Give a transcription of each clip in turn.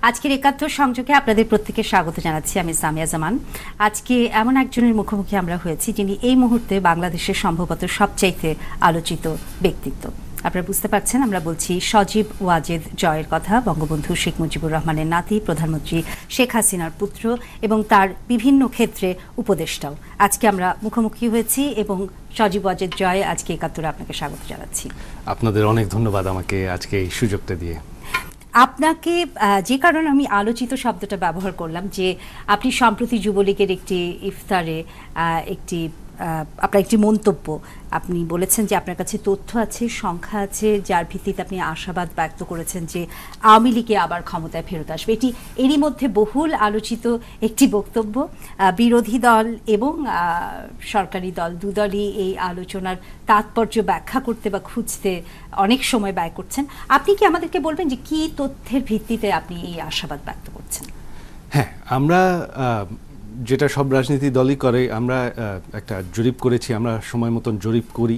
আজকের ৭১ সংযোগে আপনাদের প্রত্যেককে স্বাগত জানাচ্ছি। আমি সামিয়া জামান। আজকে এমন একজনের মুখোমুখি আমরা হয়েছি যিনি এই মুহূর্তে বাংলাদেশের সম্ভবত সবচাইতে আলোচিত ব্যক্তিত্ব। আপনারা বুঝতে পারছেন আমরা বলছি সজীব ওয়াজেদ জয়ের কথা, বঙ্গবন্ধু শেখ মুজিবুর রহমানের নাতি, প্রধানমন্ত্রী শেখ হাসিনার পুত্র এবং তার বিভিন্ন ক্ষেত্রে উপদেষ্টাও। আজকে আমরা মুখোমুখি হয়েছি এবং সজীব ওয়াজেদ জয়, আজকে ৭১ আপনাকে স্বাগত জানাচ্ছি। আপনাদের অনেক ধন্যবাদ আমাকে আজকে এই সুযোগটা দিয়ে। আপনাকে যে কারণে আমি আলোচিত শব্দটা ব্যবহার করলাম যে আপনি সম্প্রতি যুবলীগের একটি ইফতারে আপনার একটি মন্তব্য আপনি বলেছেন যে আপনার কাছে তথ্য আছে, সংখ্যা আছে, যার ভিত্তিতে আপনি আশাবাদ ব্যক্ত করেছেন যে আওয়ামী লীগে আবার ক্ষমতায় ফেরত আসবে। এরই মধ্যে বহুল আলোচিত একটি বক্তব্য। বিরোধী দল এবং সরকারি দল দুদলই এই আলোচনার তাৎপর্য ব্যাখ্যা করতে বা খুঁজতে অনেক সময় ব্যয় করছেন। আপনি কি আমাদেরকে বলবেন যে কি তথ্যের ভিত্তিতে আপনি এই আশাবাদ ব্যক্ত করছেন? হ্যাঁ, আমরা যেটা সব রাজনীতি দলই করে, আমরা একটা জরিপ করেছি। আমরা সময় মতন জরিপ করি।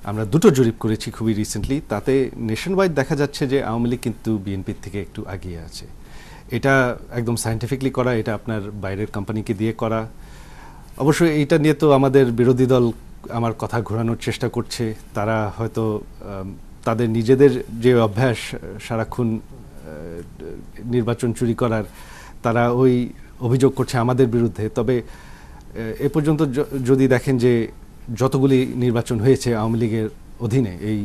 আমরা দুটো জরিপ করেছি খুবই রিসেন্টলি। তাতে নেশন ওয়াইড দেখা যাচ্ছে যে আওয়ামী লীগ কিন্তু বিএনপির থেকে একটু এগিয়ে আছে। এটা একদম সায়েন্টিফিকলি করা, এটা আপনার বাইরের কোম্পানিকে দিয়ে করা। অবশ্যই এইটা নিয়ে তো আমাদের বিরোধী দল আমার কথা ঘোরানোর চেষ্টা করছে। তারা হয়তো তাদের নিজেদের যে অভ্যাস সারাক্ষণ নির্বাচন চুরি করার, তারা ওই অভিযোগ করছে আমাদের বিরুদ্ধে। তবে এ পর্যন্ত যদি দেখেন যে যতগুলি নির্বাচন হয়েছে আওয়ামী লীগের অধীনে, এই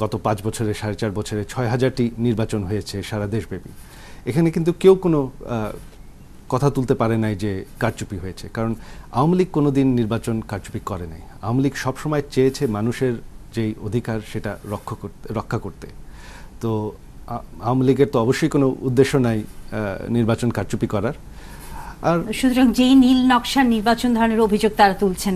গত ৫ বছরে ৪.৫ বছরে ৬,০০০টি নির্বাচন হয়েছে সারা দেশব্যাপী। এখানে কিন্তু কেউ কোনো কথা তুলতে পারে নাই যে কারচুপি হয়েছে, কারণ আওয়ামী লীগ কোনোদিন নির্বাচন কারচুপি করে নাই। আওয়ামী লীগ সবসময় চেয়েছে মানুষের যেই অধিকার সেটা রক্ষা করতে। তো আওয়ামী লীগের তো অবশ্যই কোনো উদ্দেশ্য নাই নির্বাচন কারচুপি করার। আর সুতরাং যেই নীল নকশার নির্বাচন ধরনের অভিযোগ তারা তুলছেন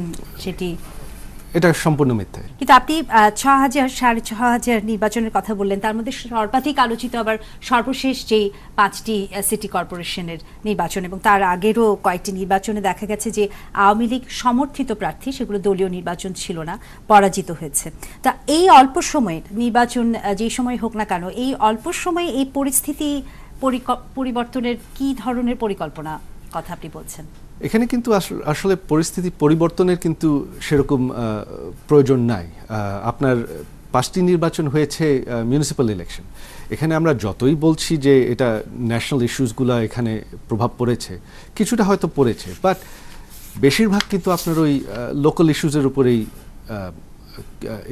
এটা সম্পূর্ণ মিথ্যে। কিন্তু আপনি ৬,০০০ ৬,৫০০ নির্বাচনের কথা বললেন, তার মধ্যে সর্বাধিক আলোচিত আবার সর্বশেষ যেই ৫টি সিটি কর্পোরেশনের নির্বাচন এবং তার আগেরও কয়েকটি নির্বাচনে দেখা গেছে যে আওয়ামী লীগ সমর্থিত প্রার্থী, সেগুলো দলীয় নির্বাচন ছিল না, পরাজিত হয়েছে। তা এই অল্প সময়ের নির্বাচন যেই সময় হোক না কেন, এই অল্প সময়ে এই পরিস্থিতি পরিবর্তনের কি ধরনের পরিকল্পনা কথা আপনি বলছেন? এখানে কিন্তু আসলে পরিস্থিতি পরিবর্তনের কিন্তু সেরকম প্রয়োজন নাই। আপনার 5টি নির্বাচন হয়েছে মিউনিসিপ্যাল ইলেকশন। এখানে আমরা যতই বলছি যে এটা ন্যাশনাল ইস্যুসগুলো এখানে প্রভাব পড়েছে, কিছুটা হয়তো পড়েছে, বাট বেশিরভাগ কিন্তু আপনার ওই লোকাল ইস্যুসের উপরেই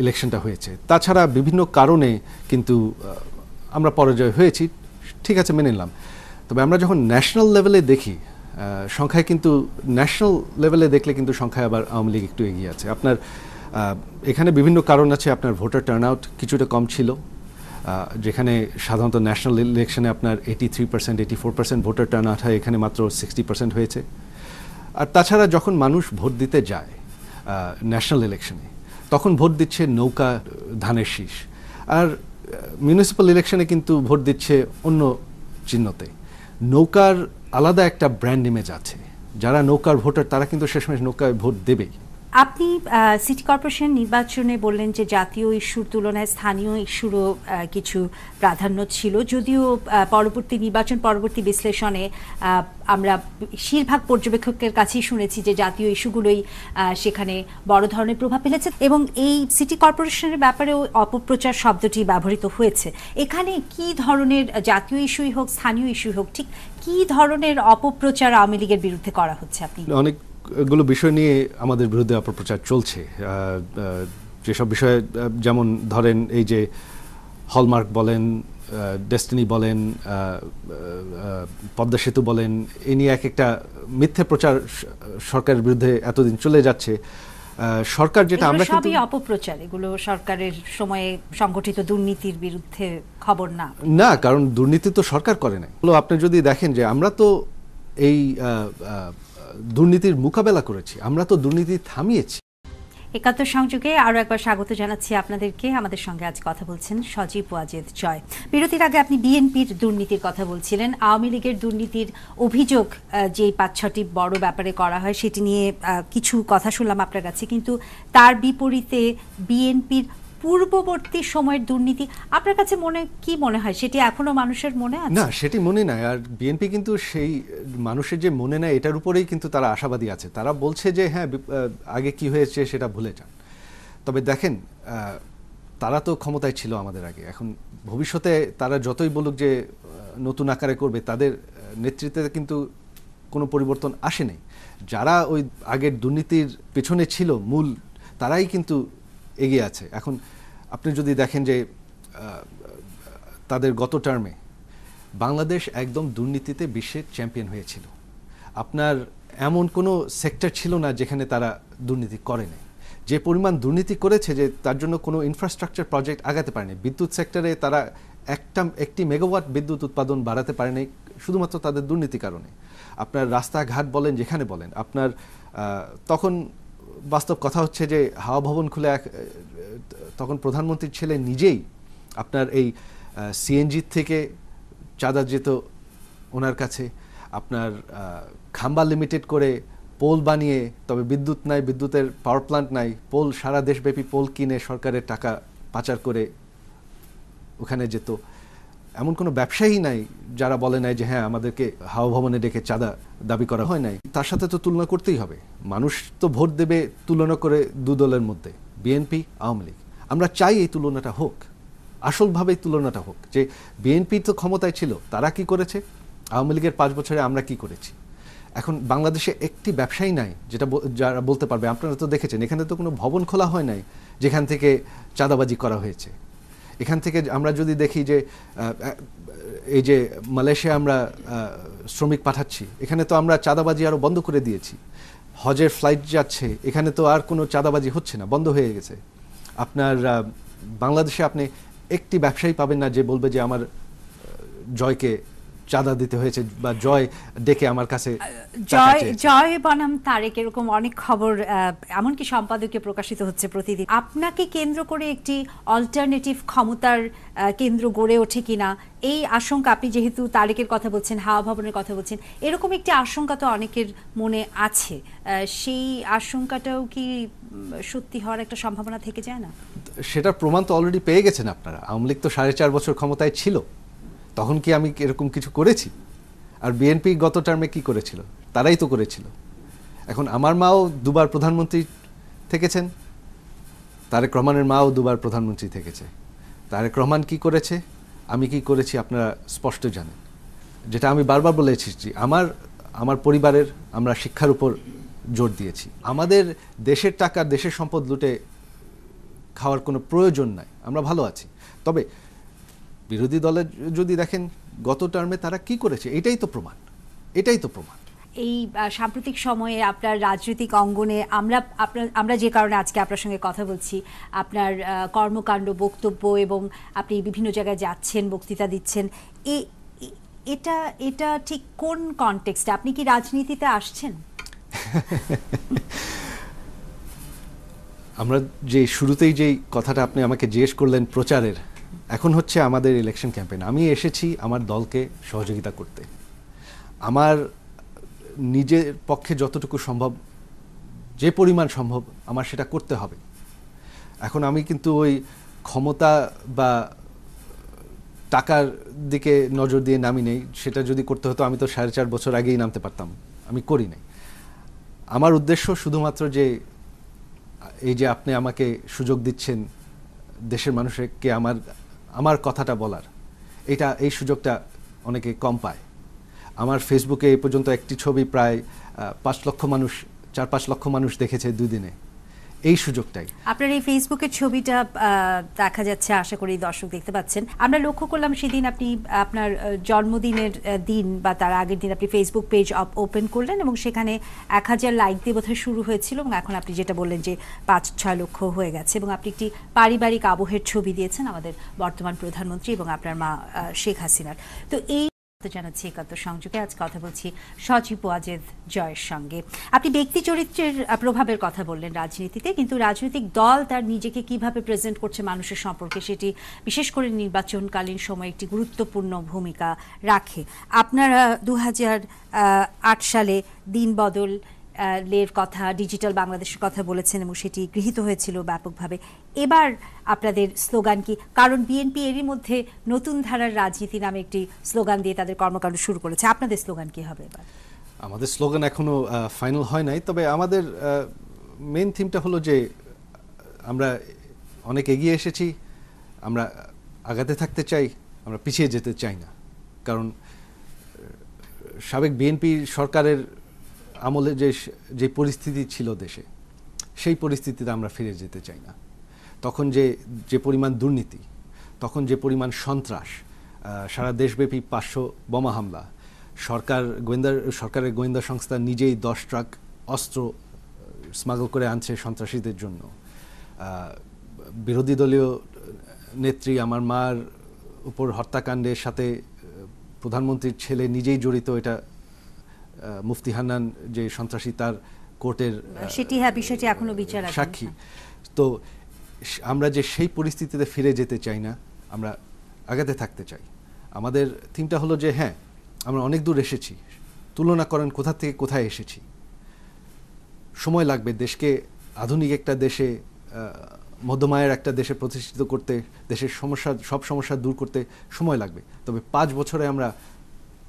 ইলেকশনটা হয়েছে। তাছাড়া বিভিন্ন কারণে কিন্তু আমরা পরাজয় হয়েছি, ঠিক আছে, মেনে নিলাম। তবে আমরা যখন ন্যাশনাল লেভেলে দেখি সংখ্যায়, কিন্তু ন্যাশনাল লেভেলে দেখলে কিন্তু সংখ্যায় আবার আওয়ামী লীগ একটু এগিয়ে আছে। আপনার এখানে বিভিন্ন কারণ আছে। আপনার ভোটার টার্নআউট কিছুটা কম ছিল, যেখানে সাধারণত ন্যাশনাল ইলেকশনে আপনার 83% 84% ভোটার টার্নআউট হয়, এখানে মাত্র 60% হয়েছে। আর তাছাড়া যখন মানুষ ভোট দিতে যায় ন্যাশনাল ইলেকশনে, তখন ভোট দিচ্ছে নৌকা ধানের শীষ, আর মিউনিসিপ্যাল ইলেকশনে কিন্তু ভোট দিচ্ছে অন্য চিহ্নতে। নৌকার আলাদা একটা ব্র্যান্ড ইমেজ আছে। যারা নৌকার ভোটার তারা কিন্তু শেষমেশ নৌকায় ভোট দেবেই। আপনি সিটি কর্পোরেশন নির্বাচনে বললেন যে জাতীয় ইস্যুর তুলনায় স্থানীয় ইস্যুরও কিছু প্রাধান্য ছিল, যদিও পরবর্তী বিশ্লেষণে আমরা বেশিরভাগ পর্যবেক্ষকের কাছেই শুনেছি যে জাতীয় ইস্যুগুলোই সেখানে বড় ধরনের প্রভাব ফেলেছে এবং এই সিটি কর্পোরেশনের ব্যাপারেও অপপ্রচার শব্দটি ব্যবহৃত হয়েছে। এখানে কি ধরনের, জাতীয় ইস্যুই হোক স্থানীয় ইস্যুই হোক, ঠিক কি ধরনের অপপ্রচার আওয়ামী লীগের বিরুদ্ধে করা হচ্ছে? আপনি অনেকগুলো বিষয় নিয়ে আমাদের বিরুদ্ধে অপপ্রচার চলছে। যেসব বিষয়ে, যেমন ধরেন এই যে হলমার্ক বলেন, ডেস্টিনি বলেন, পদ্মা সেতু বলেন, এই নিয়ে এক একটা মিথ্যে প্রচার সরকারের বিরুদ্ধে এতদিন চলে যাচ্ছে। সরকার যেটা, আমরা কিন্তু সবই অপপ্রচার, এগুলো সরকারের সময়ে সংগঠিত দুর্নীতির বিরুদ্ধে খবর না, কারণ দুর্নীতি তো সরকার করে নাই। আপনি যদি দেখেন যে আমরা তো এই দুর্নীতির মোকাবেলা করেছি, আমরা তো দুর্নীতি থামিয়েছি। ৭১ সংযোগে আরও একবার স্বাগত জানাচ্ছি আপনাদেরকে। আমাদের সঙ্গে আজ কথা বলছেন সজীব ওয়াজেদ জয়। বিরতির আগে আপনি বিএনপির দুর্নীতির কথা বলছিলেন। আওয়ামী লীগের দুর্নীতির অভিযোগ যে ৫-৬টি বড় ব্যাপারে করা হয় সেটি নিয়ে কিছু কথা শুনলাম আপনার কাছে, কিন্তু তার বিপরীতে বিএনপির পূর্ববর্তী সময়ের দুর্নীতি আপনার কাছে কি মনে হয় সেটি এখনো মানুষের মনে আছে? না, সেটি মনে নাই। আর বিএনপি কিন্তু সেই মানুষের যে মনে নাই এটার উপরেই কিন্তু তারা আশাবাদী আছে। তারা বলছে যে হ্যাঁ আগে কি হয়েছে সেটা ভুলে যান। তবে দেখেন, তারা তো ক্ষমতায় ছিল আমাদের আগে। এখন ভবিষ্যতে তারা যতই বলুক যে নতুন আকারে করবে, তাদের নেতৃত্বে কিন্তু কোনো পরিবর্তন আসে নাই। যারা ওই আগের দুর্নীতির পেছনে ছিল মূল, তারাই কিন্তু এগিয়ে আছে। এখন আপনি যদি দেখেন যে তাদের গত টার্মে বাংলাদেশ একদম দুর্নীতিতে বিশ্বের চ্যাম্পিয়ন হয়েছিল। আপনার এমন কোনো সেক্টর ছিল না যেখানে তারা দুর্নীতি করেনি। যে পরিমাণ দুর্নীতি করেছে যে তার জন্য কোনো ইনফ্রাস্ট্রাকচার প্রজেক্ট আগাতে পারেনি। বিদ্যুৎ সেক্টরে তারা একটি মেগাওয়াট বিদ্যুৎ উৎপাদন বাড়াতে পারেনি শুধুমাত্র তাদের দুর্নীতির কারণে। আপনার রাস্তাঘাট বলেন, যেখানে বলেন, আপনার তখন বাস্তব কথা হচ্ছে যে হাওয়া ভবন খুলে তখন প্রধানমন্ত্রীর ছেলে নিজেই আপনার এই সিএনজি থেকে চাঁদা যেত ওনার কাছে। আপনার খাম্বা লিমিটেড করে পোল বানিয়ে, তবে বিদ্যুৎ নাই, বিদ্যুতের পাওয়ার প্ল্যান্ট নাই, পোল সারা দেশব্যাপী পোল কিনে সরকারের টাকা পাচার করে ওখানে যেত। এমন কোনো ব্যবসায়ী নাই যারা বলে নাই যে হ্যাঁ আমাদেরকে হাওয়া ভবনে ডেকে চাঁদা দাবি করা হয় নাই। তার সাথে তো তুলনা করতেই হবে। মানুষ তো ভোট দেবে তুলনা করে দু দলের মধ্যে, বিএনপি আওয়ামী লীগ। আমরা চাই এই তুলনাটা হোক, আসলভাবেই তুলনাটা হোক, যে বিএনপি তো ক্ষমতায় ছিল, তারা কি করেছে, আওয়ামী লীগের 5 বছরে আমরা কি করেছি। এখন বাংলাদেশে একটি ব্যবসায়ী নাই যারা বলতে পারবে, আপনারা তো দেখেছেন এখানে তো কোনো ভবন খোলা হয় নাই যেখান থেকে চাঁদাবাজি করা হয়েছে। এখান থেকে আমরা যদি দেখি যে এই যে মালয়েশিয়া আমরা শ্রমিক পাঠাচ্ছি, এখানে তো আমরা চাঁদাবাজি আরও বন্ধ করে দিয়েছি। হজের ফ্লাইট যাচ্ছে, এখানে তো আর কোনো চাঁদাবাজি হচ্ছে না, বন্ধ হয়ে গেছে। আপনার বাংলাদেশে আপনি একটি ব্যবসায়ী পাবেন না যে বলবে যে আমার জয়কে চাঁদা দিতে হয়েছে বা জয় ডেকে আমার কাছে জয় বনাম তারেক, এরকম অনেক খবর এমনকি সম্পাদকে প্রকাশিত হচ্ছে প্রতিদিন। আপনাকে কেন্দ্র করে একটি অল্টারনেটিভ ক্ষমতার কেন্দ্র গড়ে ওঠে কিনা এই আশঙ্কা, আপনি যেহেতু তারেকের কথা বলছেন, হাওয়া ভবনের কথা বলছেন, এরকম একটি আশঙ্কা তো অনেকের মনে আছে। সেই আশঙ্কাটাও কি সত্যি হওয়ার একটা সম্ভাবনা থেকে যায় না? সেটার প্রমাণ তো অলরেডি পেয়ে গেছেন আপনারা। আওয়ামী লীগ তো 4.5 বছর ক্ষমতায় ছিল, তখন কি আমি এরকম কিছু করেছি? আর বিএনপি গত টার্মে কি করেছিল? তারাই তো করেছিল। এখন আমার মাও দুবার প্রধানমন্ত্রী থেকেছেন, তারেক রহমানের মাও দুবার প্রধানমন্ত্রী থেকেছে। তারেক রহমান কি করেছে, আমি কি করেছি আপনারা স্পষ্ট জানেন। যেটা আমি বারবার বলে এসেছি, আমার পরিবারের আমরা শিক্ষার উপর জোর দিয়েছি। আমাদের দেশের টাকা, দেশের সম্পদ লুটে খাওয়ার কোনো প্রয়োজন নাই, আমরা ভালো আছি। তবে বিরোধী দলের যদি দেখেন গত টার্মে তারা কি করেছে, এটাই তো প্রমাণ। এই সাম্প্রতিক সময়ে আপনার রাজনৈতিক অঙ্গনে আমরা যে কারণে আজকে আপনার সঙ্গে কথা বলছি, আপনার কর্মকাণ্ড, বক্তব্য এবং আপনি বিভিন্ন জায়গায় যাচ্ছেন, বক্তৃতা দিচ্ছেন, এটা ঠিক কোন কনটেক্সটে? আপনি কি রাজনীতিতে আসছেন? আমরা যে শুরুতেই যেই কথাটা আপনি আমাকে জিজ্ঞেস করলেন প্রচারের, এখন হচ্ছে আমাদের ইলেকশন ক্যাম্পেইন। আমি এসেছি আমার দলকে সহযোগিতা করতে। আমার নিজের পক্ষে যতটুকু সম্ভব, যে পরিমাণ সম্ভব, আমার সেটা করতে হবে। এখন আমি কিন্তু ওই ক্ষমতা বা টাকার দিকে নজর দিয়ে নামি নেই। সেটা যদি করতে হতো আমি তো 4.5 বছর আগেই নামতে পারতাম, আমি করি নাই। আমার উদ্দেশ্য শুধুমাত্র যে এই যে আপনি আমাকে সুযোগ দিচ্ছেন দেশের মানুষকে আমার কথাটা বলার, এই সুযোগটা অনেকে কম পায়। আমার ফেসবুকে এই পর্যন্ত একটি ছবি প্রায় 4-5 লক্ষ মানুষ দেখেছে 2 দিনে। এই সুযোগটাই আপনার এই ফেসবুকের ছবিটা দেখা যাচ্ছে, আশা করি দর্শক দেখতে পাচ্ছেন। আমরা লক্ষ্য করলাম সেদিন আপনি আপনার জন্মদিনের দিন বা তার আগের দিন আপনি ফেসবুক পেজ ওপেন করলেন এবং সেখানে 1000 লাইক দিয়ে বোধহয় শুরু হয়েছিল এবং এখন আপনি যেটা বললেন যে 5-6 লক্ষ হয়ে গেছে। এবং আপনি একটি পারিবারিক আবহের ছবি দিয়েছেন আমাদের বর্তমান প্রধানমন্ত্রী এবং আপনার মা শেখ হাসিনার। তো এই জানাচ্ছি একাত্তর সংযোগে আজ কথা বলছি সজীব ওয়াজেদ জয়ের সঙ্গে। আপনি ব্যক্তি চরিত্রের প্রভাবের কথা বললেন রাজনীতিতে, কিন্তু রাজনৈতিক দল তার নিজেকে কিভাবে প্রেজেন্ট করছে মানুষের সম্পর্কে, সেটি বিশেষ করে নির্বাচনকালীন সময়ে একটি গুরুত্বপূর্ণ ভূমিকা রাখে। আপনারা 2008 সালে দিন বদল লের কথা, ডিজিটাল বাংলাদেশের কথা বলেছেন এবং সেটি গৃহীত হয়েছিল ব্যাপকভাবে। এবার আপনাদের স্লোগান কি? কারণ বিএনপি এরই মধ্যে নতুন ধারার রাজনীতি নামে একটি স্লোগান দিয়ে তাদের কর্মকাণ্ড শুরু করেছে। আপনাদের স্লোগান কি হবে এবার? আমাদের স্লোগান এখনো ফাইনাল হয় নাই, তবে আমাদের মেইন থিমটা হলো যে আমরা অনেক এগিয়ে এসেছি, আমরা আগাতে থাকতে চাই, আমরা পিছিয়ে যেতে চাই না। কারণ সাবেক বিএনপি সরকারের আমলে যে পরিস্থিতি ছিল দেশে, সেই পরিস্থিতিতে আমরা ফিরে যেতে চাই না। তখন যে পরিমাণ দুর্নীতি, তখন যে পরিমাণ সন্ত্রাস, সারা দেশব্যাপী 500 বোমা হামলা, সরকারের গোয়েন্দা সংস্থা নিজেই 10 ট্রাক অস্ত্র স্মাগল করে আনছে সন্ত্রাসীদের জন্য, বিরোধী দলীয় নেত্রী আমার মার উপর হত্যাকাণ্ডের সাথে প্রধানমন্ত্রীর ছেলে নিজেই জড়িত, এটা মুফতি হান্নান যে সন্ত্রাসী তার কোর্টের সেটি বিষয়টি এখনো বিচারাধীন সাক্ষী। তো আমরা যে সেই পরিস্থিতিতে ফিরে যেতে চাই না, আমরা আগাতে থাকতে চাই। আমাদের থিমটা হলো যে হ্যাঁ, আমরা অনেক দূর এসেছি, তুলনা করেন কোথা থেকে কোথায় এসেছি। সময় লাগবে দেশকে আধুনিক একটা দেশে, মধ্যমায়ের একটা দেশে প্রতিষ্ঠিত করতে, দেশের সব সমস্যা দূর করতে সময় লাগবে। তবে 5 বছরে আমরা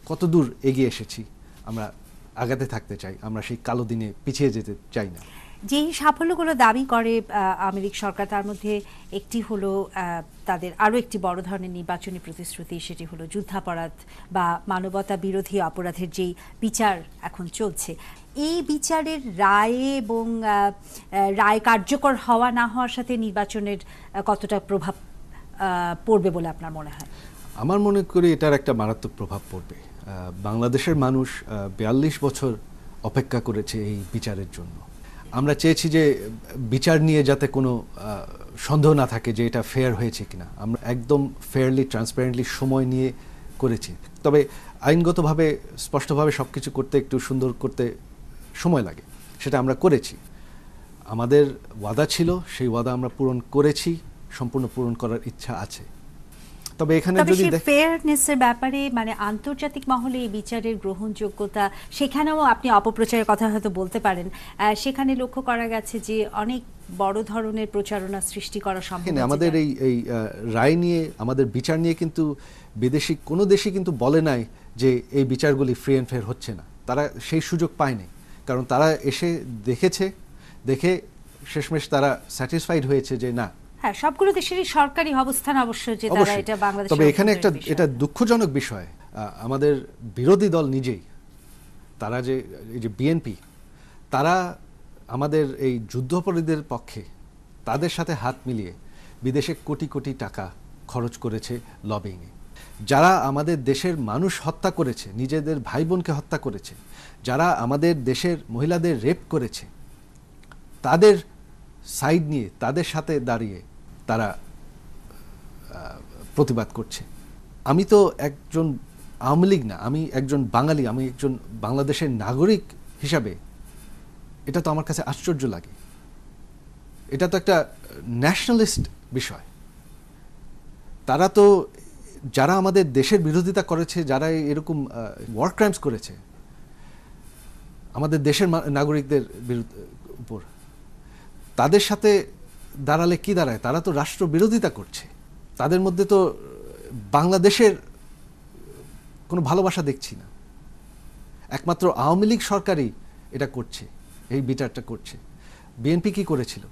কত দূর এগিয়ে এসেছি, আমরা আগাতে থাকতে চাই, আমরা সেই কালো দিনে পিছিয়ে যেতে চাই না। যেই সাফল্যগুলো দাবি করে আওয়ামী লীগ সরকার, তার মধ্যে একটি হলো তাদের আরও একটি বড় ধরনের নির্বাচনী প্রতিশ্রুতি, সেটি হলো যুদ্ধাপরাধ বা মানবতা বিরোধী অপরাধের যেই বিচার এখন চলছে। এই বিচারের রায় এবং রায় কার্যকর হওয়া না হওয়ার সাথে নির্বাচনের কতটা প্রভাব পড়বে বলে আপনার মনে হয়? আমার মনে করি এটার একটা মারাত্মক প্রভাব পড়বে। বাংলাদেশের মানুষ 42 বছর অপেক্ষা করেছে এই বিচারের জন্য। আমরা চেয়েছি যে বিচার নিয়ে যাতে কোনো সন্দেহ না থাকে যে এটা ফেয়ার হয়েছে কিনা। আমরা একদম ফেয়ারলি, ট্রান্সপারেন্টলি সময় নিয়ে করেছি। তবে আইনগতভাবে স্পষ্টভাবে সব কিছু করতে, একটু সুন্দর করতে সময় লাগে, সেটা আমরা করেছি। আমাদের ওয়াদা ছিল, সেই ওয়াদা আমরা পূরণ করেছি, সম্পূর্ণ পূরণ করার ইচ্ছা আছে। তবে এখানে যদি ফেয়ারনেসের ব্যাপারে, মানে আন্তর্জাতিক মহলে এই বিচারের গ্রহণযোগ্যতা, সেখানেও আপনি অপপ্রচারের কথা হয়তো বলতে পারেন, সেখানে লক্ষ্য করা গেছে যে অনেক বড় ধরনের প্রচারণা সৃষ্টি করা সম্ভব। আমাদের এই রায় নিয়ে, আমাদের বিচার নিয়ে কিন্তু বিদেশি কোনো দেশই কিন্তু বলে নাই যে এই বিচারগুলি ফ্রি অ্যান্ড ফেয়ার হচ্ছে না। তারা সেই সুযোগ পায়নি, কারণ তারা এসে দেখে শেষমেশ তারা স্যাটিসফাইড হয়েছে যে না। হ্যাঁ, সবগুলো দেশেরই সরকারি অবস্থান অবশ্য যে তারা এটা বাংলাদেশে। তবে এখানে এটা দুঃখজনক বিষয়, আমাদের বিরোধী দল নিজেই, তারা এই যে বিএনপি, তারা আমাদের এই যুদ্ধাপরাধীদের পক্ষে, তাদের সাথে হাত মিলিয়ে বিদেশে কোটি কোটি টাকা খরচ করেছে লবিংয়ে। যারা আমাদের দেশের মানুষ হত্যা করেছে, নিজেদের ভাই বোনকে হত্যা করেছে, যারা আমাদের দেশের মহিলাদের রেপ করেছে, তাদের সাইড নিয়ে, তাদের সাথে দাঁড়িয়ে তারা প্রতিবাদ করছে। আমি তো একজন আওয়ামী লীগ না, আমি একজন বাঙালি, আমি একজন বাংলাদেশের নাগরিক হিসাবে এটা তো আমার কাছে আশ্চর্য লাগে। এটা তো একটা ন্যাশনালিস্ট বিষয়। তারা তো, যারা আমাদের দেশের বিরোধিতা করেছে, যারা এরকম ওয়ার ক্রাইমস করেছে আমাদের দেশের নাগরিকদের উপর, তাদের সাথে দাঁড়ালে কি দাঁড়ায়? তারা তো রাষ্ট্র বিরোধিতা করছে। তাদের মধ্যে তো বাংলাদেশের কোনো ভালোবাসা দেখছি না। একমাত্র আওয়ামী লীগ সরকারই এটা করছে, এই বিচারটা করছে। বিএনপি কি করেছিল?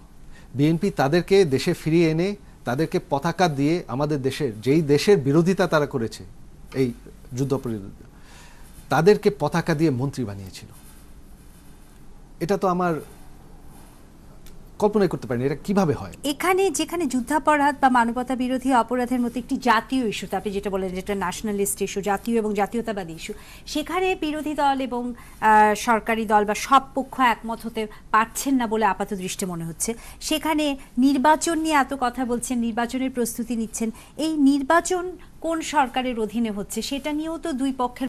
বিএনপি তাদেরকে দেশে ফিরিয়ে এনে, তাদেরকে পতাকা দিয়ে, আমাদের দেশের যেই দেশের বিরোধিতা তারা করেছে, এই যুদ্ধাপরাধী, তাদেরকে পতাকা দিয়ে মন্ত্রী বানিয়েছিল। এটা তো আমার কল্পনাই করতে পারিনি এটা কিভাবে হয়। এখানে যেখানে যুদ্ধাপরাধ বা মানবতা বিরোধী অপরাধের মতো একটি জাতীয় ইস্যু, আপনি যেটা বলেন যেটা ন্যাশনালিস্ট ইস্যু, জাতীয় এবং জাতীয়তাবাদী ইস্যু, সেখানে বিরোধী দল এবং সরকারি দল বা সব পক্ষ একমত হতে পারছেন না বলে আপাত দৃষ্টি মনে হচ্ছে। সেখানে নির্বাচন নিয়ে এত কথা বলছেন, নির্বাচনের প্রস্তুতি নিচ্ছেন, এই নির্বাচন কোন সরকারের অধীনে হচ্ছে সেটা নিয়েও তো দুই পক্ষের